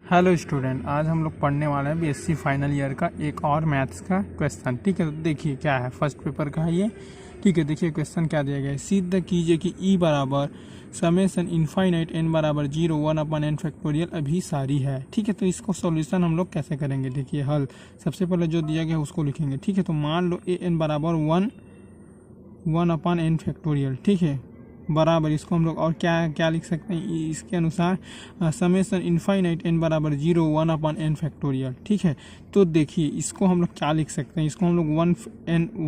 Hello student, आज हम लोग पढ़ने वाले हैं बीएससी फाइनल ईयर का एक और मैथ्स का क्वेश्चन। ठीक है, तो देखिए क्या है, फर्स्ट पेपर का है ये। ठीक है, देखिए क्वेश्चन क्या दिया गया है। सिद्ध कीजिए कि ई बराबर समेसन इनफाइनाइट एन बराबर 0 1 अपन एन फैक्टोरियल अभिसारी है। ठीक है, तो इसको सॉल्यूशन हम लोग कैसे करेंगे, देखिए हल सबसे पहले जो दिया गया है उसको लिखेंगे। ठीक है, तो मान लो ए एन बराबर 1 अपन एन फैक्टोरियल। ठीक है, बराबर इसको हम लोग और क्या क्या लिख सकते हैं इसके अनुसार, समेसन इनफाइनाइट एन बराबर 0 1 अपन एन फैक्टोरियल। ठीक है, तो देखिए इसको हम लोग क्या लिख सकते हैं, इसको हम लोग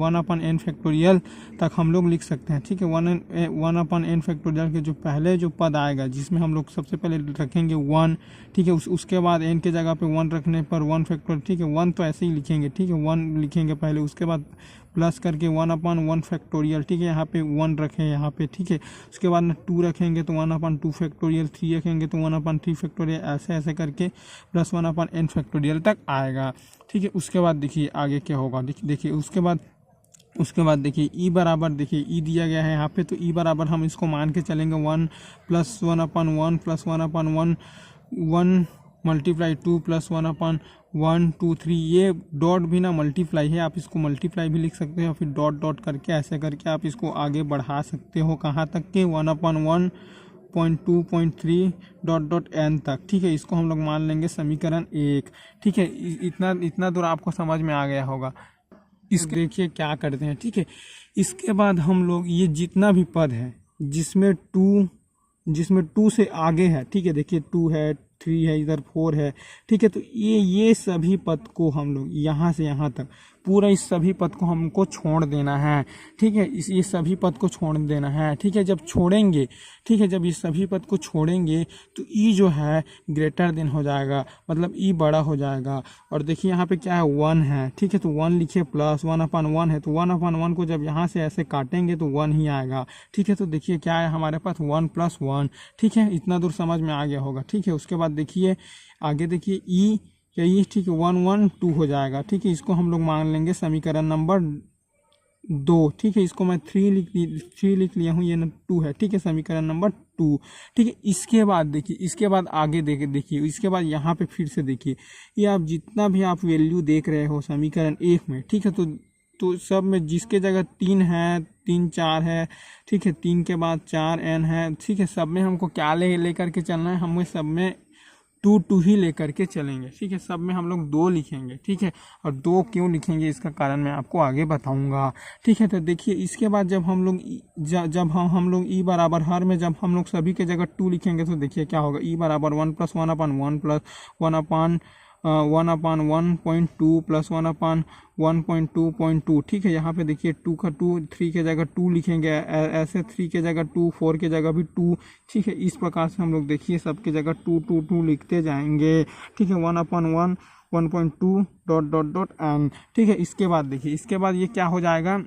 1 अपन एन फैक्टोरियल तक हम लोग लिख सकते हैं। ठीक है, 1 अपन एन फैक्टोरियल के जो पहले जो पद आएगा जिसमें हम लोग सबसे पहले रखेंगे 1। ठीक है, उसके बाद एन के जगह पे 1 रखने पर 1 फैक्टोरियल। ठीक है, 1 तो ऐसे ही लिखेंगे। ठीक है, 1 लिखेंगे पहले, उसके बाद प्लस करके 1 अपन 1 फैक्टोरियल। ठीक है, यहाँ पे 1 रखें यहाँ पे। ठीक है, उसके बाद में 2 रखेंगे तो 1 अपन 2 फैक्टोरियल, 3 रखेंगे तो 1 अपन 3 फैक्टोरियल, ऐसे ऐसे करके प्लस 1 अपन एन फैक्टोरियल तक आएगा। ठीक है, उसके बाद देखिए आगे क्या होगा, देखिए उसके बाद देखिए ई बराबर, देखिए ई दिया गया है यहाँ पे, तो ई बराबर हम इसको मान के चलेंगे 1 प्लस 1 अपन 1 प्लस 1 अपन 1 1 मल्टीप्लाई 2 प्लस 1 अपन 1 2 3। ये डॉट भी ना मल्टीप्लाई है, आप इसको मल्टीप्लाई भी लिख सकते हो, फिर डॉट डॉट करके ऐसे करके आप इसको आगे बढ़ा सकते हो कहाँ तक के 1 अपन 1.2.3 डॉट डॉट एन तक। ठीक है, इसको हम लोग मान लेंगे समीकरण 1। ठीक है, इतना दूर आपको समझ में आ गया होगा। इसके देखिए क्या करते हैं। ठीक है, इसके बाद हम लोग ये जितना भी पद है जिसमें 2 से आगे है, ठीक है, देखिए 2 है, 3 है, इधर 4 है। ठीक है, तो ये सभी पद को हम लोग यहाँ से यहाँ तक पूरा इस सभी पद को हमको छोड़ देना है। ठीक है, ये सभी पद को छोड़ देना है। ठीक है, जब छोड़ेंगे, ठीक है, जब इस सभी पद को छोड़ेंगे तो ई जो है ग्रेटर देन हो जाएगा, मतलब ई बड़ा हो जाएगा। और देखिए यहाँ पे क्या है, 1 है। ठीक है, तो 1 लिखिए प्लस 1 अपन 1 है, तो 1 अपन 1 को जब यहाँ से ऐसे काटेंगे तो 1 ही आएगा। ठीक है, तो देखिए क्या है हमारे पास 1 प्लस 1। ठीक है, इतना दूर समझ में आ गया होगा। ठीक है, उसके बाद देखिए आगे, देखिए ई या ये, ठीक है, 1 1 2 हो जाएगा। ठीक है, इसको हम लोग मान लेंगे समीकरण नंबर 2। ठीक है, इसको मैं 3 लिख लिया हूँ, ये 2 है। ठीक है, समीकरण नंबर 2। ठीक है, इसके बाद देखिए, इसके बाद आगे देखिए, इसके बाद यहाँ पे फिर से देखिए, ये आप जितना भी आप वैल्यू देख रहे हो समीकरण 1 में, ठीक है, तो सब में जिसके जगह 3 है, 3 4 है, ठीक है, 3 के बाद 4 n है। ठीक है, सब में हमको क्या लेकर के चलना है, हमें सब में 2 2 ही लेकर के चलेंगे। ठीक है, सब में हम लोग 2 लिखेंगे। ठीक है, और 2 क्यों लिखेंगे इसका कारण मैं आपको आगे बताऊंगा। ठीक है, तो देखिए इसके बाद जब हम लोग जब हम लोग ई बराबर हर में जब हम लोग सभी के जगह 2 लिखेंगे तो देखिए क्या होगा, ई बराबर 1 प्लस 1 अपन 1 प्लस 1 अपन 1.2 प्लस 1 अपन 1.2.2। ठीक है, यहाँ पे देखिए 2 का 2, 3 के जगह 2 लिखेंगे, ऐसे 3 के जगह 2, 4 के जगह भी 2। ठीक है, इस प्रकार से हम लोग देखिए सबके जगह 2 2 2 लिखते जाएंगे। ठीक है, 1 अपन 1 1.2 डॉट डॉट डॉट एन। ठीक है, इसके बाद देखिए, इसके बाद ये क्या हो जाएगा,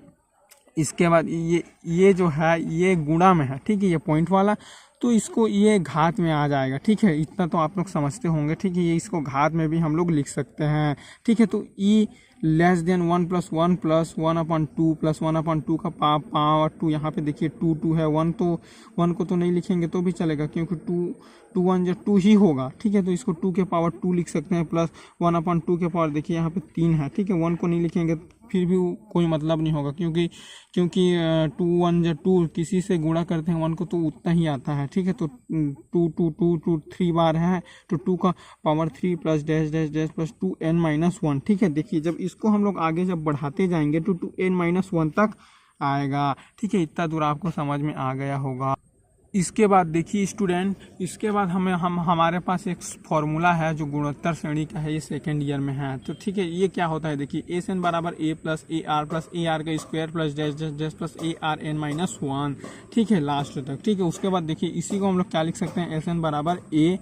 इसके बाद ये जो है ये गुणा में है। ठीक है, ये पॉइंट वाला, तो इसको ये घात में आ जाएगा। ठीक है, इतना तो आप लोग समझते होंगे। ठीक है, ये इसको घात में भी हम लोग लिख सकते हैं। ठीक है, तो ई लेस देन 1 प्लस 1 प्लस 1 अपन 2 प्लस 1 अपन 2 का पावर 2। यहाँ पे देखिए 2 2 है, 1 तो 1 को तो नहीं लिखेंगे तो भी चलेगा, क्योंकि 2 1 जो 2 ही होगा। ठीक है, तो इसको 2 के पावर 2 लिख सकते हैं, प्लस 1 अपन 2 के पावर, देखिए यहाँ पे 3 है। ठीक है, 1 को नहीं लिखेंगे फिर भी कोई मतलब नहीं होगा, क्योंकि 2 1 जो 2 किसी से गुणा करते हैं 1 को तो उतना ही आता है। ठीक है, तो 2 2 2 2 3 बार है, तो 2 का power 3 plus dash dash dash plus 2n-1। ठीक है, देखिए जब इसको हम लोग आगे जब बढ़ाते जाएंगे तो 2n-1 तक आएगा। ठीक है, इतना दूर आपको समझ में आ गया होगा। इसके बाद देखिए स्टूडेंट, इसके बाद हमारे पास एक फॉर्मूला है जो गुणोत्तर श्रेणी का है, ये सेकेंड ईयर में है। तो ठीक है, ये क्या होता है, देखिए एस एन बराबर ए प्लस ए आर का square plus dash dash dash plus A R N minus 1। ठीक है, लास्ट तक। ठीक है, उसके बाद देखिए इसी को हम लोग क्या लिख सकते हैं, एस एन बराबर ए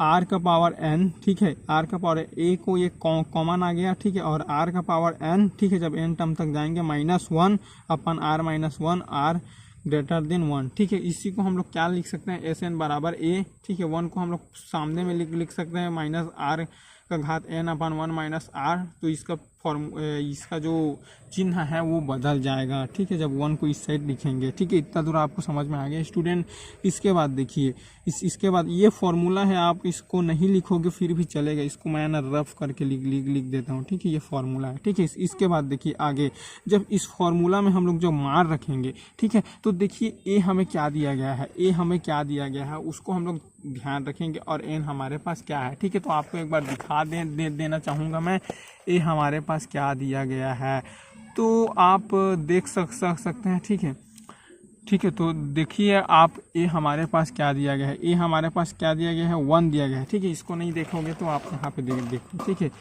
आर का पावर एन। ठीक है, आर का पावर ए को ये कॉमन आ गया। ठीक है, और आर का पावर एन। ठीक है, जब एन टर्म तक जाएंगे -1 अपन आर -1 आर ग्रेटर देन 1। ठीक है, इसी को हम लोग क्या लिख सकते हैं, एस एन बराबर ए। ठीक है, 1 को हम लोग सामने में लिख सकते हैं, माइनस आर का घात n अपन 1 माइनस आर, तो इसका जो चिन्ह है वो बदल जाएगा, ठीक है, जब 1 को इस साइड लिखेंगे, ठीक है। इतना दूर आपको समझ में आ गया स्टूडेंट। इसके बाद देखिए इसके बाद ये फॉर्मूला है, आप इसको नहीं लिखोगे फिर भी चलेगा, इसको मैं ना रफ करके लिख देता हूँ, ठीक है, ये फॉर्मूला है, ठीक है। इसके बाद देखिए आगे जब इस फॉर्मूला में हम लोग जो मान रखेंगे, ठीक है, तो देखिए ए हमें क्या दिया गया है, ए हमें क्या दिया गया है उसको हम लोग ध्यान रखेंगे, और एन हमारे पास क्या है, ठीक है। तो आपको एक बार दिखा देना चाहूँगा मैं, ए हमारे पास क्या दिया गया है, तो आप देख सकते हैं, ठीक है, ठीक है। तो देखिए आप ए हमारे पास क्या दिया गया है, ए हमारे पास क्या दिया गया है, 1 दिया गया है, ठीक है। इसको नहीं देखोगे तो आप यहाँ पे देखो, ठीक है।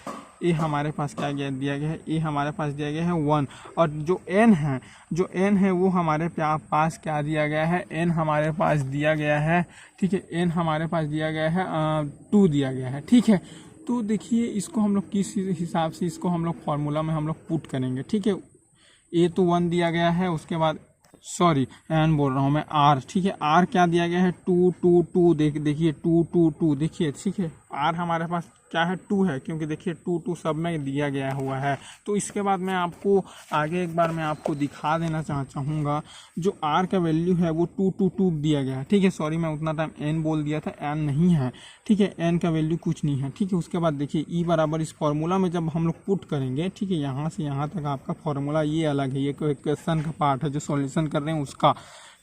ए हमारे पास क्या दिया गया है, ए हमारे पास दिया गया है 1, और जो एन है वो हमारे पास क्या दिया गया है, एन हमारे पास दिया गया है, ठीक है, एन हमारे पास दिया गया है 2 दिया गया है, ठीक है। तो देखिए इसको हम लोग किस हिसाब से इसको हम लोग फार्मूला में हम लोग पुट करेंगे, ठीक है। ए तो 1 दिया गया है, उसके बाद सॉरी एन बोल रहा हूँ मैं, आर, ठीक है, आर क्या दिया गया है 2 2 2, देखिए 2 2 2 देखिए, ठीक है। आर हमारे पास क्या है 2 है, क्योंकि देखिए 2 2 सब में दिया गया हुआ है। तो इसके बाद मैं आपको आगे एक बार मैं आपको दिखा देना चाहूँगा, जो आर का वैल्यू है वो 2 2 2 दिया गया है, ठीक है। सॉरी मैं उतना टाइम एन बोल दिया था, एन नहीं है, ठीक है, एन का वैल्यू कुछ नहीं है, ठीक है। उसके बाद देखिए ई बराबर इस फॉर्मूला में जब हम लोग पुट करेंगे, ठीक है, यहाँ से यहाँ तक आपका फॉर्मूला ये अलग है, ये क्वेश्चन का पार्ट है जो सॉल्यूशन कर रहे हैं उसका,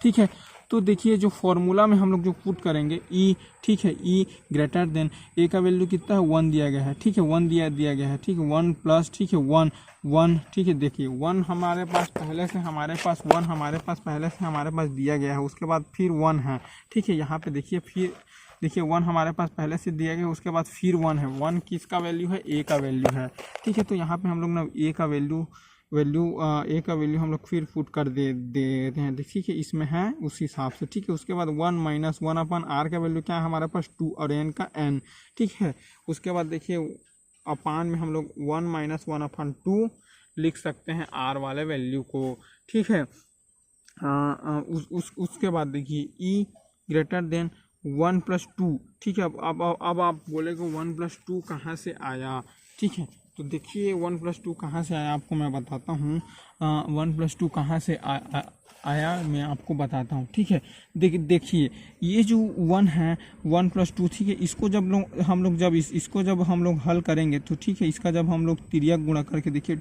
ठीक है। तो देखिए जो फॉर्मूला में हम लोग जो पुट करेंगे ई, ठीक है, ई ग्रेटर देन ए का वैल्यू कितना है 1 दिया गया है, ठीक है, 1 दिया गया है, ठीक है, 1 प्लस, ठीक है, 1 ठीक है। देखिए 1 हमारे पास पहले से हमारे पास दिया गया है, उसके बाद फिर 1 है, ठीक है। यहाँ पे देखिए फिर देखिए 1 हमारे पास पहले से दिया गया, उसके बाद फिर 1 है, 1 किसका वैल्यू है, ए का वैल्यू है, ठीक है। तो यहाँ पे हम लोग ना ए का वैल्यू हम लोग फिर पुट कर देते हैं, ठीक है, इसमें है उस हिसाब से, ठीक है। उसके बाद 1 माइनस 1 अपन आर का वैल्यू क्या है हमारे पास 2 और एन का एन, ठीक है। उसके बाद देखिए अपान में हम लोग 1 माइनस 1 अपन 2 लिख सकते हैं आर वाले वैल्यू को, ठीक है। उसके बाद देखिए ई ग्रेटर देन 1 प्लस 2, ठीक है। अब आप बोलेगे 1 प्लस 2 कहाँ से आया, ठीक है। तो देखिए 1 प्लस 2 कहाँ से आया आपको मैं बताता हूँ, 1 प्लस 2 कहाँ से आया मैं आपको बताता हूँ, ठीक है। देखिए ये जो 1 है 1 प्लस 2, ठीक है, इसको जब हम लोग इसको जब हम लोग हल करेंगे तो ठीक है, इसका जब हम लोग तिर्यक गुणा करके देखिए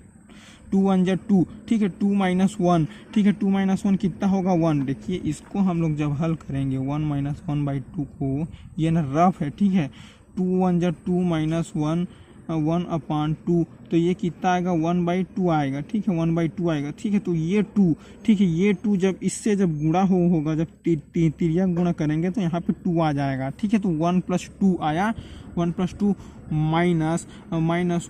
2 1 जा 2, ठीक है, 2 माइनस 1, ठीक है, 2 माइनस 1 कितना होगा 1। देखिए इसको हम लोग जब हल करेंगे 1 माइनस 1 बाई 2 को, ये ना रफ है, ठीक है, 2 1 जा 2 माइनस 1 अपान 2, तो ये कितना आएगा 1/2 आएगा, ठीक है, 1/2 आएगा, ठीक है। तो ये 2, ठीक है, ये 2 जब इससे जब गुणा होगा जब तिर्यक गुणा करेंगे तो यहाँ पे 2 आ जाएगा, ठीक है। तो 1 प्लस 2 आया, 1 प्लस 2 माइनस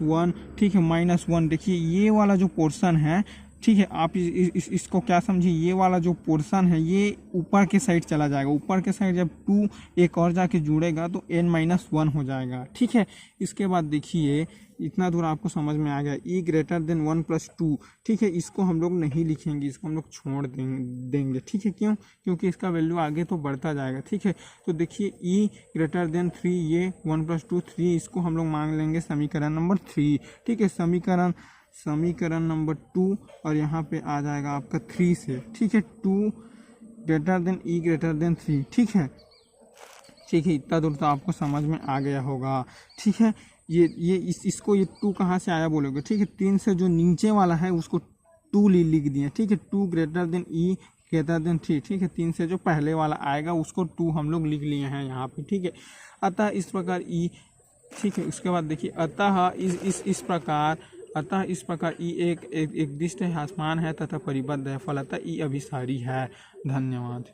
1, ठीक है, माइनस 1। देखिए ये वाला जो पोर्शन है, ठीक है, आप इसको क्या समझिए, ये वाला जो पोर्शन है ये ऊपर के साइड चला जाएगा, ऊपर के साइड जब 2 एक और जाके जुड़ेगा तो n-1 हो जाएगा, ठीक है। इसके बाद देखिए इतना दूर आपको समझ में आ गया, ई ग्रेटर देन 1 प्लस 2, ठीक है, इसको हम लोग नहीं लिखेंगे, इसको हम लोग छोड़ देंगे, ठीक है। क्यों? क्योंकि इसका वैल्यू आगे तो बढ़ता जाएगा, ठीक है। तो देखिए ई ग्रेटर देन 3, ये 1 प्लस 2 3, इसको हम लोग मांग लेंगे समीकरण नंबर 3, ठीक है, समीकरण नंबर 2, और यहाँ पे आ जाएगा आपका 3 से, ठीक है, 2 ग्रेटर देन ई ग्रेटर देन 3, ठीक है, ठीक है। इतना दूर तो आपको समझ में आ गया होगा, ठीक है। इसको ये 2 कहाँ से आया बोलोगे, ठीक है, 3 से जो नीचे वाला है उसको 2 लिख दिए, ठीक है, 2 ग्रेटर देन ई ग्रेटर देन 3, ठीक है, 3 से जो पहले वाला आएगा उसको 2 हम लोग लिख लिए हैं यहाँ पे, ठीक है। अतः इस प्रकार ई, ठीक है। उसके बाद देखिए अतः इस प्रकार ई एक दिष्ट आसमान है तथा परिबद्ध है, फलतः ई अभिसारी है। धन्यवाद।